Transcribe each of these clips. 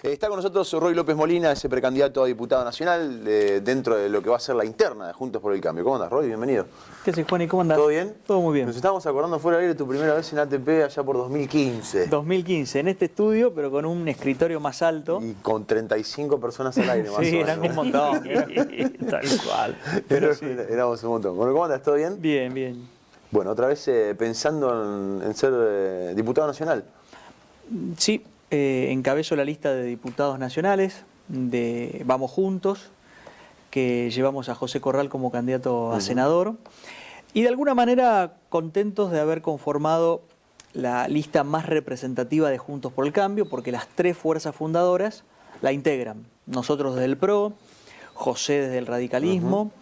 Está con nosotros Roy López Molina, ese precandidato a diputado nacional, dentro de lo que va a ser la interna de Juntos por el Cambio. ¿Cómo andas, Roy? Bienvenido. ¿Qué haces, Juan? ¿Y cómo andás? ¿Todo bien? Todo muy bien. Nos estábamos acordando fuera del aire tu primera vez en ATP allá por 2015. 2015, en este estudio, pero con un escritorio más alto. Y con 35 personas al aire, más Sí, o menos. eran un montón. Tal cual. Pero sí. Éramos un montón. Bueno, ¿cómo andas? ¿Todo bien? Bien, bien. Bueno, otra vez pensando en ser diputado nacional. Sí, encabezo la lista de diputados nacionales de Vamos Juntos, que llevamos a José Corral como candidato a senador. Y de alguna manera contentos de haber conformado la lista más representativa de Juntos por el Cambio, porque las tres fuerzas fundadoras la integran. Nosotros desde el PRO, José desde el radicalismo,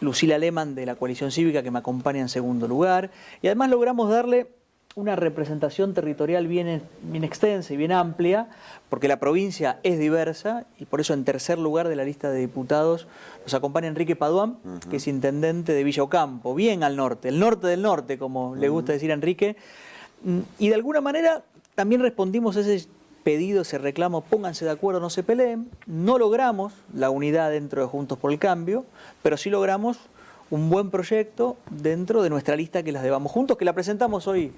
Lucila Lehmann de la Coalición Cívica, que me acompaña en segundo lugar, y además logramos darle una representación territorial bien extensa y bien amplia, porque la provincia es diversa, y por eso en tercer lugar de la lista de diputados nos acompaña Enrique Paduán, que es intendente de Villa Ocampo, bien al norte, el norte del norte, como le gusta decir a Enrique, y de alguna manera también respondimos a ese pedido, ese reclamo, pónganse de acuerdo, no se peleen. No logramos la unidad dentro de Juntos por el Cambio, pero sí logramos un buen proyecto dentro de nuestra lista, que es la de Vamos Juntos, que la presentamos hoy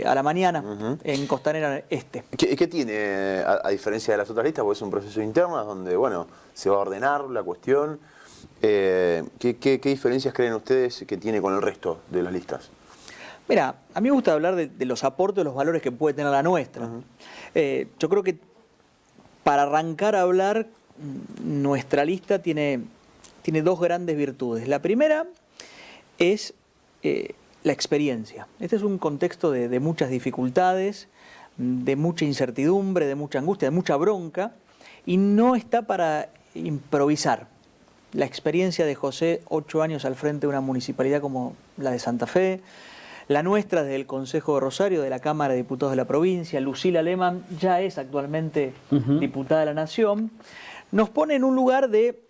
a la mañana en Costanera Este. ¿Qué tiene, a diferencia de las otras listas? Porque es un proceso interno donde, bueno, se va a ordenar la cuestión. ¿Qué diferencias creen ustedes que tiene con el resto de las listas? Mira, a mí me gusta hablar de los aportes, de los valores que puede tener la nuestra. Yo creo que para arrancar a hablar, nuestra lista tiene dos grandes virtudes. La primera es la experiencia. Este es un contexto de muchas dificultades, de mucha incertidumbre, de mucha angustia, de mucha bronca, y no está para improvisar. La experiencia de José, 8 años al frente de una municipalidad como la de Santa Fe, la nuestra desde el Consejo de Rosario, de la Cámara de Diputados de la provincia, Lucila Lehmann ya es actualmente diputada de la Nación, nos pone en un lugar de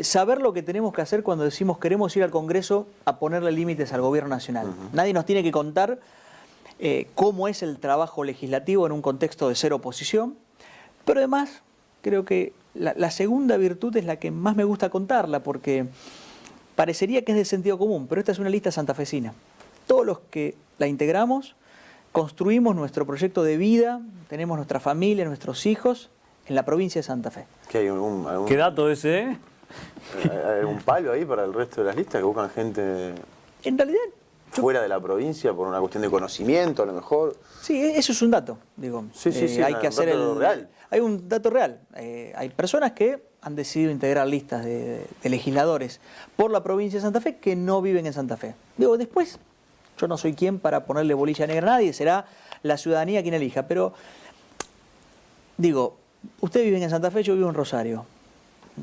saber lo que tenemos que hacer cuando decimos queremos ir al Congreso a ponerle límites al gobierno nacional. Nadie nos tiene que contar cómo es el trabajo legislativo en un contexto de ser oposición, pero además creo que la segunda virtud es la que más me gusta contarla, porque parecería que es de sentido común, pero esta es una lista santafesina. Todos los que la integramos construimos nuestro proyecto de vida, tenemos nuestra familia, nuestros hijos en la provincia de Santa Fe. ¿Qué dato ese, eh? ¿Hay algún palo ahí para el resto de las listas que buscan gente En realidad, fuera de la provincia por una cuestión de conocimiento, a lo mejor? sí, eso es un dato, digo. Sí, hay que hacer dato real. Hay un dato real. Hay personas que han decidido integrar listas de legisladores por la provincia de Santa Fe que no viven en Santa Fe. Digo, después, yo no soy quien para ponerle bolilla negra a nadie, será la ciudadanía quien elija, pero digo, ustedes viven en Santa Fe, yo vivo en Rosario.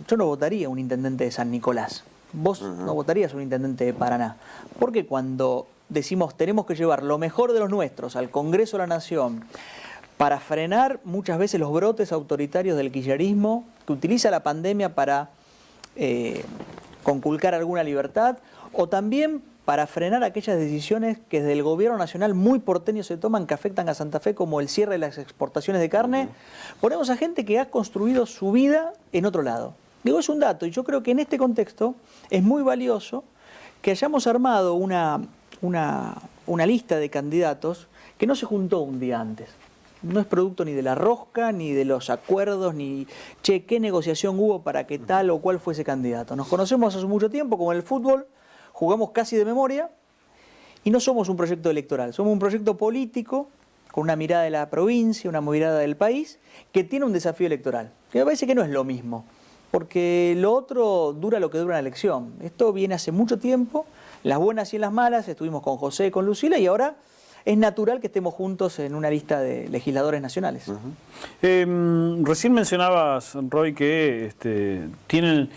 Yo no votaría un intendente de San Nicolás. Vos no votarías un intendente de Paraná. Porque cuando decimos tenemos que llevar lo mejor de los nuestros al Congreso de la Nación para frenar muchas veces los brotes autoritarios del kirchnerismo, que utiliza la pandemia para conculcar alguna libertad, o también para frenar aquellas decisiones que desde el gobierno nacional muy porteño se toman que afectan a Santa Fe, como el cierre de las exportaciones de carne, ponemos a gente que ha construido su vida en otro lado. Digo, es un dato, y yo creo que en este contexto es muy valioso que hayamos armado una lista de candidatos que no se juntó un día antes. No es producto ni de la rosca, ni de los acuerdos, ni qué negociación hubo para que tal o cual fuese candidato. Nos conocemos hace mucho tiempo, como en el fútbol, jugamos casi de memoria, y no somos un proyecto electoral, somos un proyecto político con una mirada de la provincia, una mirada del país, que tiene un desafío electoral. Que me parece que no es lo mismo, porque lo otro dura lo que dura una elección. Esto viene hace mucho tiempo, las buenas y las malas, estuvimos con José y con Lucila, y ahora es natural que estemos juntos en una lista de legisladores nacionales. Recién mencionabas, Roy, que tienen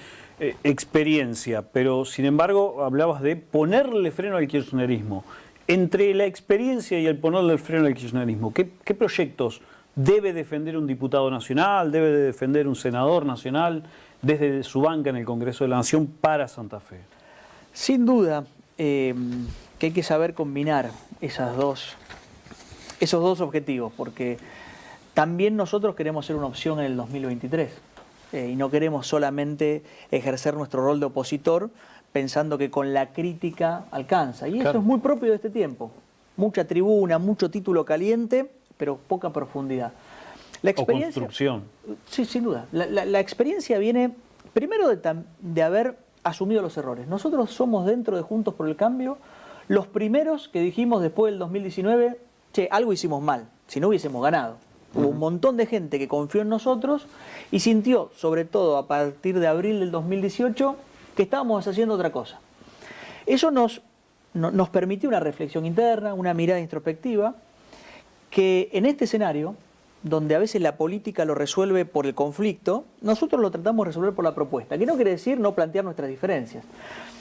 experiencia, pero sin embargo hablabas de ponerle freno al kirchnerismo. Entre la experiencia y el ponerle freno al kirchnerismo, ¿qué proyectos debe defender un diputado nacional, debe defender un senador nacional desde su banca en el Congreso de la Nación para Santa Fe? Sin duda que hay que saber combinar esos dos objetivos, porque también nosotros queremos ser una opción en el 2023 y no queremos solamente ejercer nuestro rol de opositor pensando que con la crítica alcanza. Y eso es muy propio de este tiempo. Mucha tribuna, mucho título caliente, pero poca profundidad. La experiencia, o construcción. Sí, sin duda. La experiencia viene primero de haber asumido los errores. Nosotros somos dentro de Juntos por el Cambio los primeros que dijimos después del 2019, che, algo hicimos mal, si no hubiésemos ganado. Hubo un montón de gente que confió en nosotros y sintió, sobre todo a partir de abril del 2018, que estábamos haciendo otra cosa. Eso nos permitió una reflexión interna, una mirada introspectiva, que en este escenario, donde a veces la política lo resuelve por el conflicto, nosotros lo tratamos de resolver por la propuesta, que no quiere decir no plantear nuestras diferencias.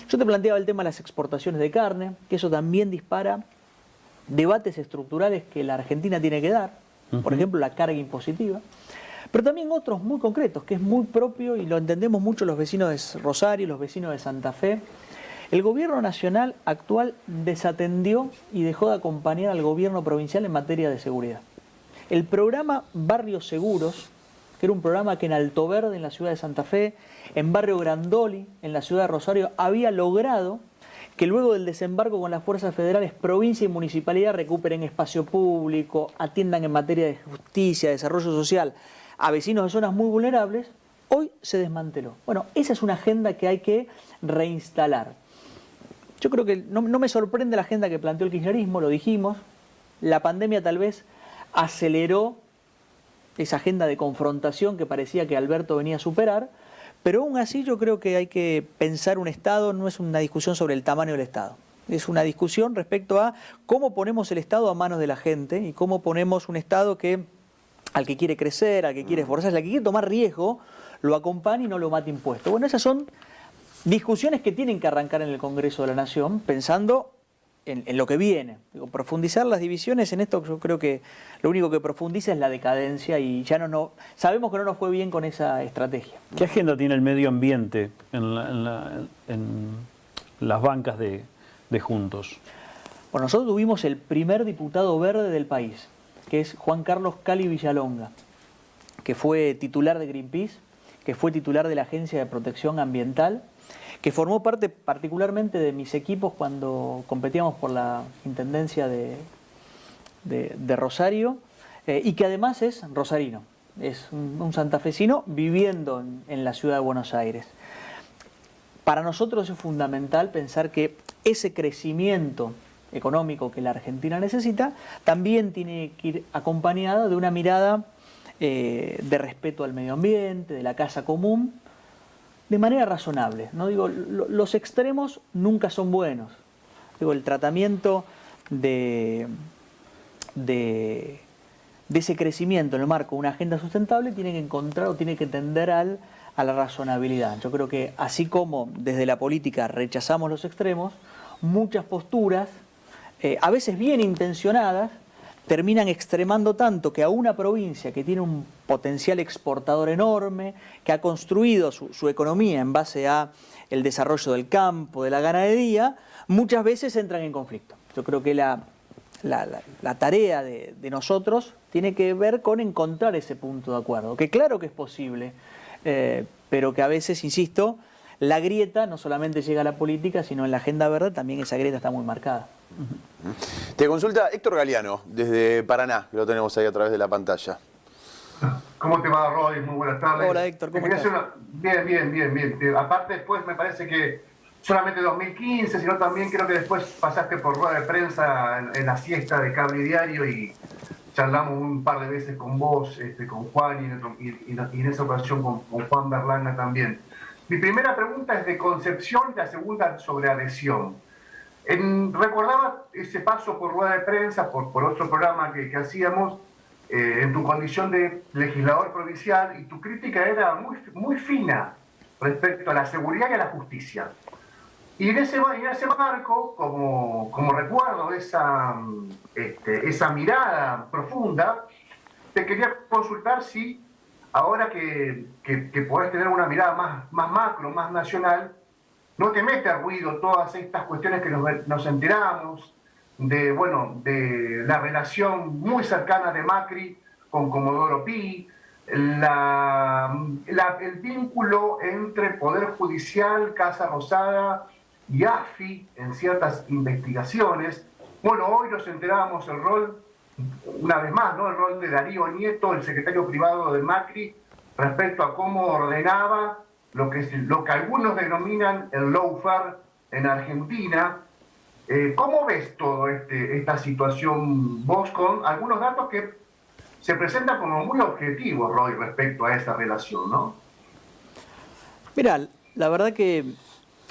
Yo te planteaba el tema de las exportaciones de carne, que eso también dispara debates estructurales que la Argentina tiene que dar, por ejemplo la carga impositiva, pero también otros muy concretos, que es muy propio y lo entendemos mucho los vecinos de Rosario, los vecinos de Santa Fe. El gobierno nacional actual desatendió y dejó de acompañar al gobierno provincial en materia de seguridad. El programa Barrios Seguros, que era un programa que en Alto Verde, en la ciudad de Santa Fe, en Barrio Grandoli, en la ciudad de Rosario, había logrado que luego del desembarco con las fuerzas federales, provincia y municipalidad recuperen espacio público, atiendan en materia de justicia, desarrollo social a vecinos de zonas muy vulnerables, hoy se desmanteló. Bueno, esa es una agenda que hay que reinstalar. Yo creo que no me sorprende la agenda que planteó el kirchnerismo, lo dijimos, la pandemia tal vez aceleró esa agenda de confrontación que parecía que Alberto venía a superar, pero aún así yo creo que hay que pensar un Estado, no es una discusión sobre el tamaño del Estado, es una discusión respecto a cómo ponemos el Estado a manos de la gente y cómo ponemos un Estado que al que quiere crecer, al que quiere esforzarse, al que quiere tomar riesgo, lo acompañe y no lo mate impuesto. Bueno, esas son discusiones que tienen que arrancar en el Congreso de la Nación, pensando en lo que viene. Digo, profundizar las divisiones en esto, yo creo que lo único que profundiza es la decadencia y ya sabemos que no nos fue bien con esa estrategia. ¿Qué agenda tiene el medio ambiente en las bancas de Juntos? Bueno, nosotros tuvimos el primer diputado verde del país, que es Juan Carlos Cali Villalonga, que fue titular de Greenpeace, que fue titular de la Agencia de Protección Ambiental, que formó parte particularmente de mis equipos cuando competíamos por la Intendencia de Rosario, y que además es rosarino, es un santafesino viviendo en la ciudad de Buenos Aires. Para nosotros es fundamental pensar que ese crecimiento económico que la Argentina necesita también tiene que ir acompañado de una mirada de respeto al medio ambiente, de la casa común, de manera razonable. No digo, los extremos nunca son buenos. Digo, el tratamiento de ese crecimiento en el marco de una agenda sustentable tiene que encontrar o tiene que tender a la razonabilidad. Yo creo que así como desde la política rechazamos los extremos, muchas posturas, a veces bien intencionadas, terminan extremando tanto que a una provincia que tiene un potencial exportador enorme, que ha construido su economía en base a el desarrollo del campo, de la ganadería, muchas veces entran en conflicto. Yo creo que la tarea de nosotros tiene que ver con encontrar ese punto de acuerdo, que claro que es posible, pero que a veces, insisto, la grieta no solamente llega a la política, sino en la agenda verde también esa grieta está muy marcada. Te consulta Héctor Galeano, desde Paraná, que lo tenemos ahí a través de la pantalla. ¿Cómo te va, Roy? Muy buenas tardes. Hola, Héctor, ¿cómo estás? Bien. Aparte, después me parece que solamente 2015, sino también creo que después pasaste por rueda de prensa en la siesta de Cable Diario y charlamos un par de veces con vos, con Juan y en esa ocasión con Juan Berlanga también. Mi primera pregunta es de Concepción y la segunda sobre adhesión. Recordaba ese paso por rueda de prensa, por otro programa que hacíamos, en tu condición de legislador provincial, y tu crítica era muy fina respecto a la seguridad y a la justicia. Y en ese marco, como recuerdo esa mirada profunda, te quería consultar si ahora que podés tener una mirada más macro, más nacional, no te mete a ruido todas estas cuestiones que nos enteramos de la relación muy cercana de Macri con Comodoro Pi, el vínculo entre Poder Judicial, Casa Rosada y AFI en ciertas investigaciones. Bueno, hoy nos enterábamos el rol, una vez más, ¿no?, el rol de Darío Nieto, el secretario privado de Macri, respecto a cómo ordenaba lo que algunos denominan el lawfare en Argentina. ¿Cómo ves toda esta situación vos, con algunos datos que se presentan como muy objetivos, Roy, respecto a esa relación, ¿no? Mira, la verdad que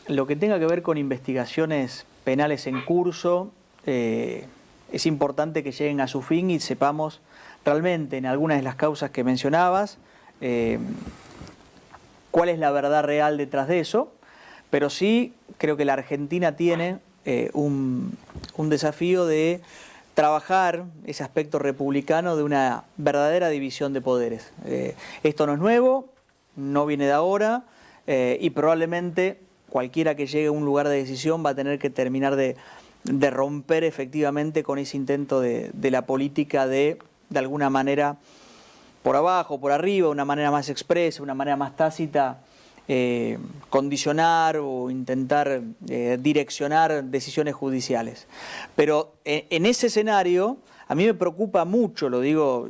lo que tenga que ver con investigaciones penales en curso, es importante que lleguen a su fin y sepamos realmente en algunas de las causas que mencionabas cuál es la verdad real detrás de eso, pero sí creo que la Argentina tiene un desafío de trabajar ese aspecto republicano de una verdadera división de poderes. Esto no es nuevo, no viene de ahora, y probablemente cualquiera que llegue a un lugar de decisión va a tener que terminar de romper efectivamente con ese intento de la política de alguna manera, por abajo, por arriba, de una manera más expresa, una manera más tácita, condicionar o intentar direccionar decisiones judiciales. Pero en ese escenario a mí me preocupa mucho, lo digo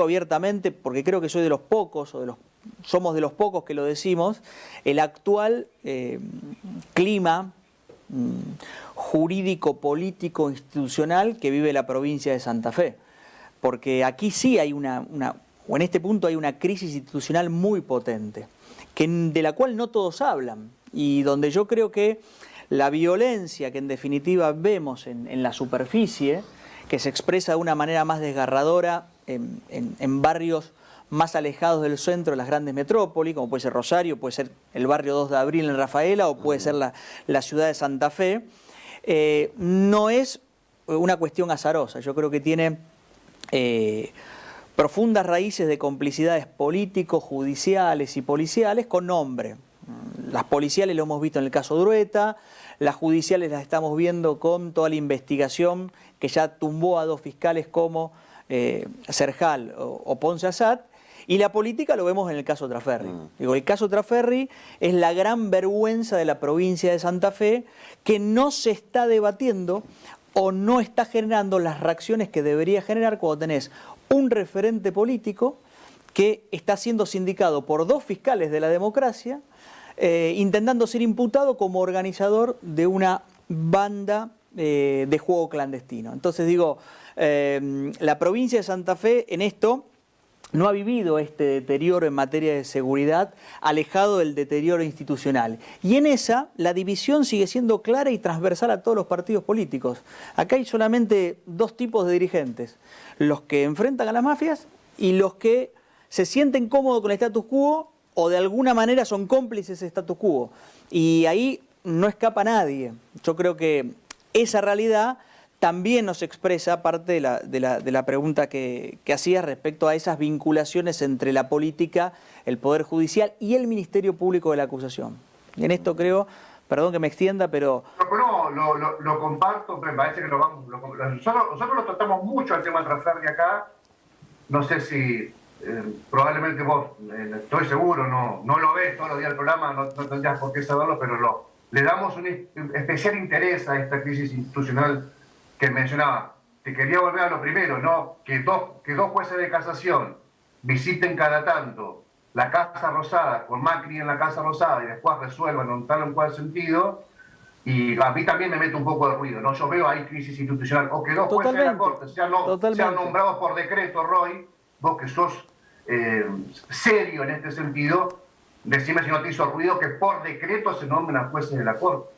abiertamente, porque creo que soy de los pocos, somos de los pocos que lo decimos, el actual clima jurídico, político, institucional que vive la provincia de Santa Fe. Porque aquí sí hay o en este punto hay una crisis institucional muy potente, de la cual no todos hablan, y donde yo creo que la violencia que en definitiva vemos en la superficie, que se expresa de una manera más desgarradora en barrios más alejados del centro de las grandes metrópolis, como puede ser Rosario, puede ser el barrio 2 de Abril en Rafaela, o puede ser la ciudad de Santa Fe, no es una cuestión azarosa. Yo creo que tiene profundas raíces de complicidades políticos, judiciales y policiales con nombre. Las policiales lo hemos visto en el caso de Urueta, las judiciales las estamos viendo con toda la investigación que ya tumbó a 2 fiscales como Serjal o Ponce Assad, y la política lo vemos en el caso Traferri. Digo, el caso Traferri es la gran vergüenza de la provincia de Santa Fe, que no se está debatiendo o no está generando las reacciones que debería generar cuando tenés un referente político que está siendo sindicado por 2 fiscales de la democracia, intentando ser imputado como organizador de una banda de juego clandestino. Entonces digo, la provincia de Santa Fe en esto no ha vivido este deterioro en materia de seguridad alejado del deterioro institucional. Y en esa, la división sigue siendo clara y transversal a todos los partidos políticos. Acá hay solamente 2 tipos de dirigentes: los que enfrentan a las mafias y los que se sienten cómodos con el status quo o de alguna manera son cómplices de ese status quo. Y ahí no escapa nadie. Yo creo que esa realidad también nos expresa parte de la pregunta que hacías respecto a esas vinculaciones entre la política, el Poder Judicial y el Ministerio Público de la Acusación. Y en esto creo, perdón que me extienda, pero... No, lo comparto, me parece que nosotros lo tratamos mucho el tema Traferri acá. No sé si probablemente vos, estoy seguro, no lo ves todos los días el programa, no tendrías por qué saberlo, pero le damos un especial interés a esta crisis institucional que mencionaba. Te quería volver a lo primero, ¿no? Que dos jueces de casación visiten cada tanto la Casa Rosada, con Macri en la Casa Rosada, y después resuelvan en tal o cual sentido, y a mí también me mete un poco de ruido, ¿no? Yo veo ahí crisis institucional, o que 2 jueces de la Corte sean nombrados por decreto, Roy, vos que sos serio en este sentido, decime si no te hizo ruido que por decreto se nombren a jueces de la Corte.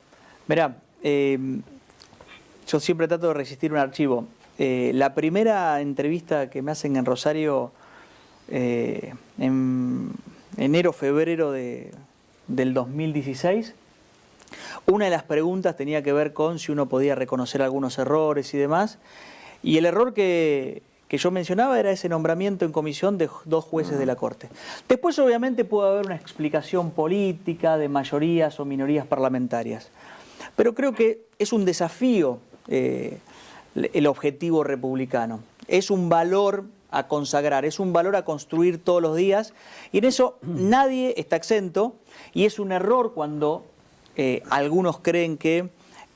Mirá, yo siempre trato de resistir un archivo. La primera entrevista que me hacen en Rosario en enero, febrero del 2016, una de las preguntas tenía que ver con si uno podía reconocer algunos errores y demás, y el error que yo mencionaba era ese nombramiento en comisión de 2 jueces de la Corte. Después obviamente puede haber una explicación política de mayorías o minorías parlamentarias, pero creo que es un desafío el objetivo republicano. Es un valor a consagrar, es un valor a construir todos los días, y en eso nadie está exento, y es un error cuando algunos creen que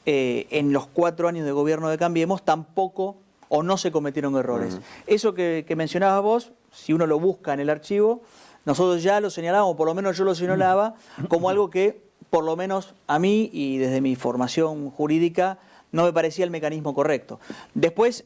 en los 4 años de gobierno de Cambiemos tampoco o no se cometieron errores. Eso que mencionabas vos, si uno lo busca en el archivo, nosotros ya lo señalábamos, por lo menos yo lo señalaba, como algo que, por lo menos a mí y desde mi formación jurídica, no me parecía el mecanismo correcto. Después,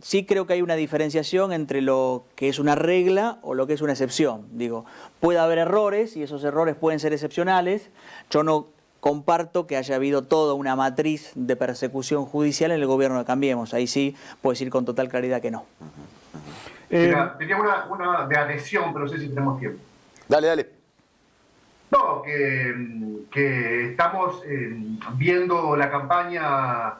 sí creo que hay una diferenciación entre lo que es una regla o lo que es una excepción. Digo, puede haber errores y esos errores pueden ser excepcionales. Yo no comparto que haya habido toda una matriz de persecución judicial en el gobierno de Cambiemos. Ahí sí puedo decir con total claridad que no. Mira, tenía una de adhesión, pero no sé si tenemos tiempo. Dale. No, que estamos viendo la campaña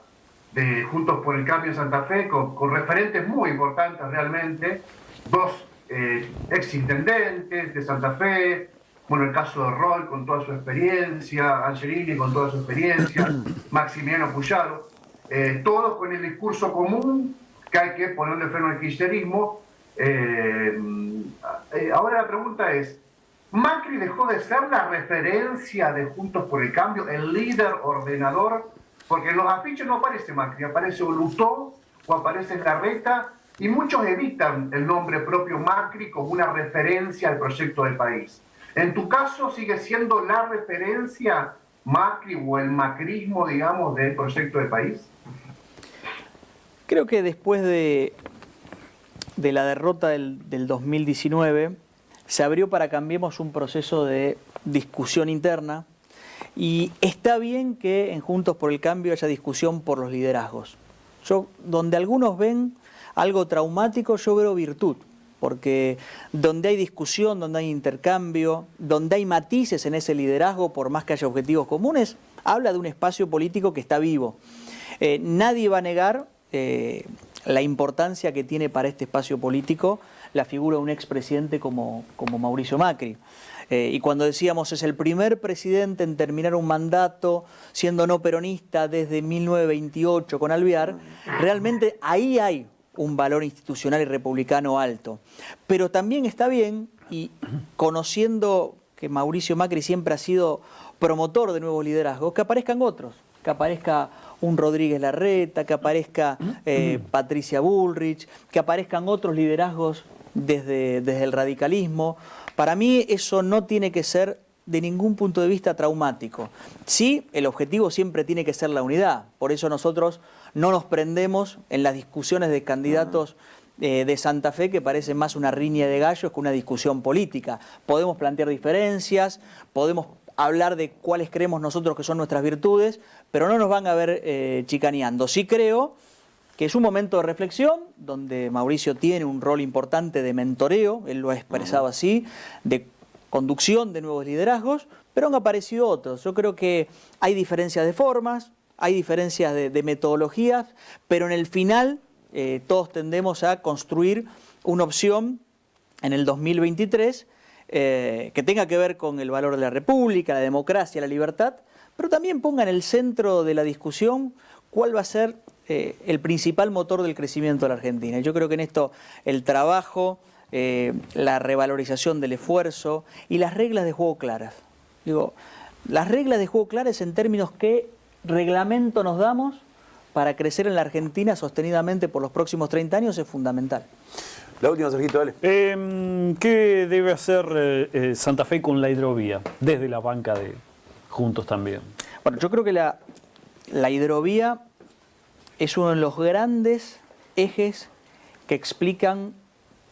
de Juntos por el Cambio en Santa Fe con referentes muy importantes realmente, 2 exintendentes de Santa Fe, bueno, el caso de Roy con toda su experiencia, Angelini con toda su experiencia, Maximiliano Puyaro, todos con el discurso común que hay que ponerle freno al kirchnerismo. Ahora la pregunta es, ¿Macri dejó de ser la referencia de Juntos por el Cambio, el líder ordenador? Porque en los afiches no aparece Macri, aparece Lutó o aparece Larreta, y muchos evitan el nombre propio Macri como una referencia al proyecto del país. ¿En tu caso sigue siendo la referencia Macri o el macrismo, digamos, del proyecto del país? Creo que después de la derrota del 2019, se abrió para Cambiemos un proceso de discusión interna, y está bien que en Juntos por el Cambio haya discusión por los liderazgos. Donde algunos ven algo traumático, yo veo virtud, porque donde hay discusión, donde hay intercambio, donde hay matices en ese liderazgo, por más que haya objetivos comunes, habla de un espacio político que está vivo. Nadie va a negar la importancia que tiene para este espacio político la figura de un expresidente como Mauricio Macri. Y cuando decíamos es el primer presidente en terminar un mandato siendo no peronista desde 1928 con Alvear, realmente ahí hay un valor institucional y republicano alto. Pero también está bien, y conociendo que Mauricio Macri siempre ha sido promotor de nuevos liderazgos, que aparezcan otros, que aparezca un Rodríguez Larreta, que aparezca Patricia Bullrich, que aparezcan otros liderazgos desde el radicalismo. Para mí eso no tiene que ser de ningún punto de vista traumático. Sí, el objetivo siempre tiene que ser la unidad. Por eso nosotros no nos prendemos en las discusiones de candidatos de Santa Fe, que parece más una riña de gallos que una discusión política. Podemos plantear diferencias, podemos hablar de cuáles creemos nosotros que son nuestras virtudes, pero no nos van a ver chicaneando. Sí creo que es un momento de reflexión, donde Mauricio tiene un rol importante de mentoreo, él lo ha expresado así, de conducción de nuevos liderazgos, pero han aparecido otros. Yo creo que hay diferencias de formas, hay diferencias de metodologías, pero en el final todos tendemos a construir una opción en el 2023 que tenga que ver con el valor de la República, la democracia, la libertad, pero también ponga en el centro de la discusión cuál va a ser el principal motor del crecimiento de la Argentina. Yo creo que en esto el trabajo, la revalorización del esfuerzo y las reglas de juego claras. Digo, las reglas de juego claras en términos que reglamento nos damos para crecer en la Argentina sostenidamente por los próximos 30 años es fundamental. La última, Sergito, dale. ¿Qué debe hacer Santa Fe con la hidrovía desde la banca de Juntos también? Bueno, yo creo que la hidrovía es uno de los grandes ejes que explican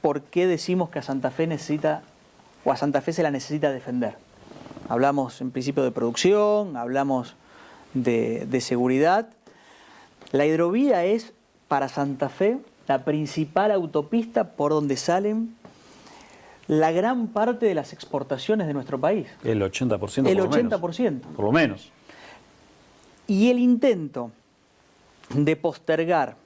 por qué decimos que a Santa Fe necesita, o a Santa Fe se la necesita defender. Hablamos en principio de producción, hablamos de seguridad. La hidrovía es para Santa Fe la principal autopista por donde salen la gran parte de las exportaciones de nuestro país. El 80%. El 80%. Por lo menos. Y el intento de postergar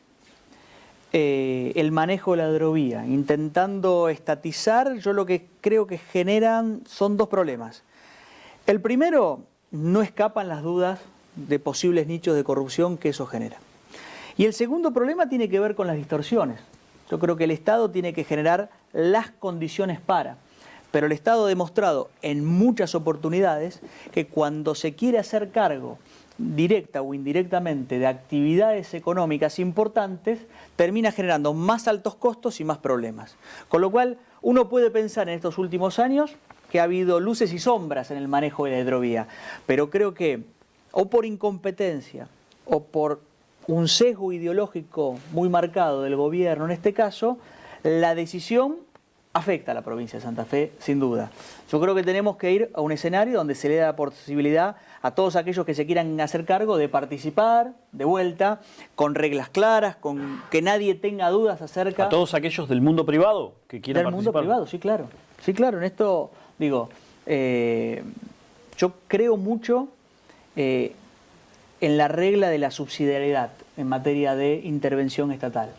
el manejo de la hidrovía, intentando estatizar, yo lo que creo que generan son 2 problemas. El primero, no escapan las dudas de posibles nichos de corrupción que eso genera. Y el segundo problema tiene que ver con las distorsiones. Yo creo que el Estado tiene que generar las condiciones para. Pero el Estado ha demostrado en muchas oportunidades que cuando se quiere hacer cargo directa o indirectamente de actividades económicas importantes, termina generando más altos costos y más problemas. Con lo cual, uno puede pensar en estos últimos años que ha habido luces y sombras en el manejo de la hidrovía, pero creo que o por incompetencia o por un sesgo ideológico muy marcado del gobierno en este caso, la decisión afecta a la provincia de Santa Fe, sin duda. Yo creo que tenemos que ir a un escenario donde se le da la posibilidad a todos aquellos que se quieran hacer cargo de participar, de vuelta, con reglas claras, con que nadie tenga dudas acerca... A todos aquellos del mundo privado que quieran del participar. Del mundo privado, sí, claro. Sí, claro, en esto, digo, yo creo mucho en la regla de la subsidiariedad en materia de intervención estatal.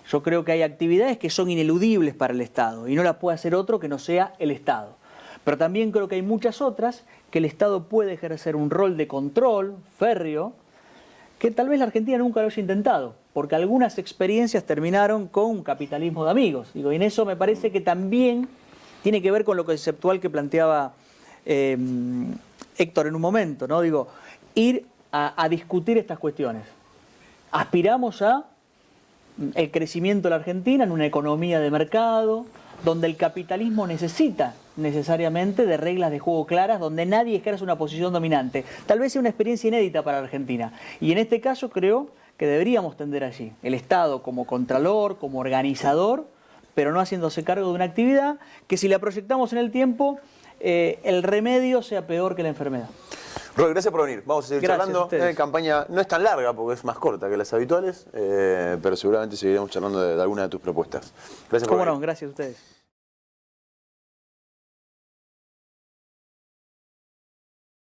Yo creo que hay actividades que son ineludibles para el Estado y no las puede hacer otro que no sea el Estado. Pero también creo que hay muchas otras que el Estado puede ejercer un rol de control férreo que tal vez la Argentina nunca lo haya intentado, porque algunas experiencias terminaron con un capitalismo de amigos. Digo, y en eso me parece que también tiene que ver con lo conceptual que planteaba Héctor en un momento, ¿no? Digo, ir a discutir estas cuestiones. Aspiramos a el crecimiento de la Argentina en una economía de mercado, donde el capitalismo necesita necesariamente de reglas de juego claras, donde nadie ejerce una posición dominante. Tal vez sea una experiencia inédita para la Argentina. Y en este caso creo que deberíamos tender allí. El Estado como contralor, como organizador, pero no haciéndose cargo de una actividad que si la proyectamos en el tiempo, el remedio sea peor que la enfermedad. Roy, gracias por venir. Vamos a seguir Gracias charlando. a Campaña no es tan larga porque es más corta que las habituales, pero seguramente seguiremos charlando de alguna de tus propuestas. Gracias por venir. Cómo no, gracias a ustedes.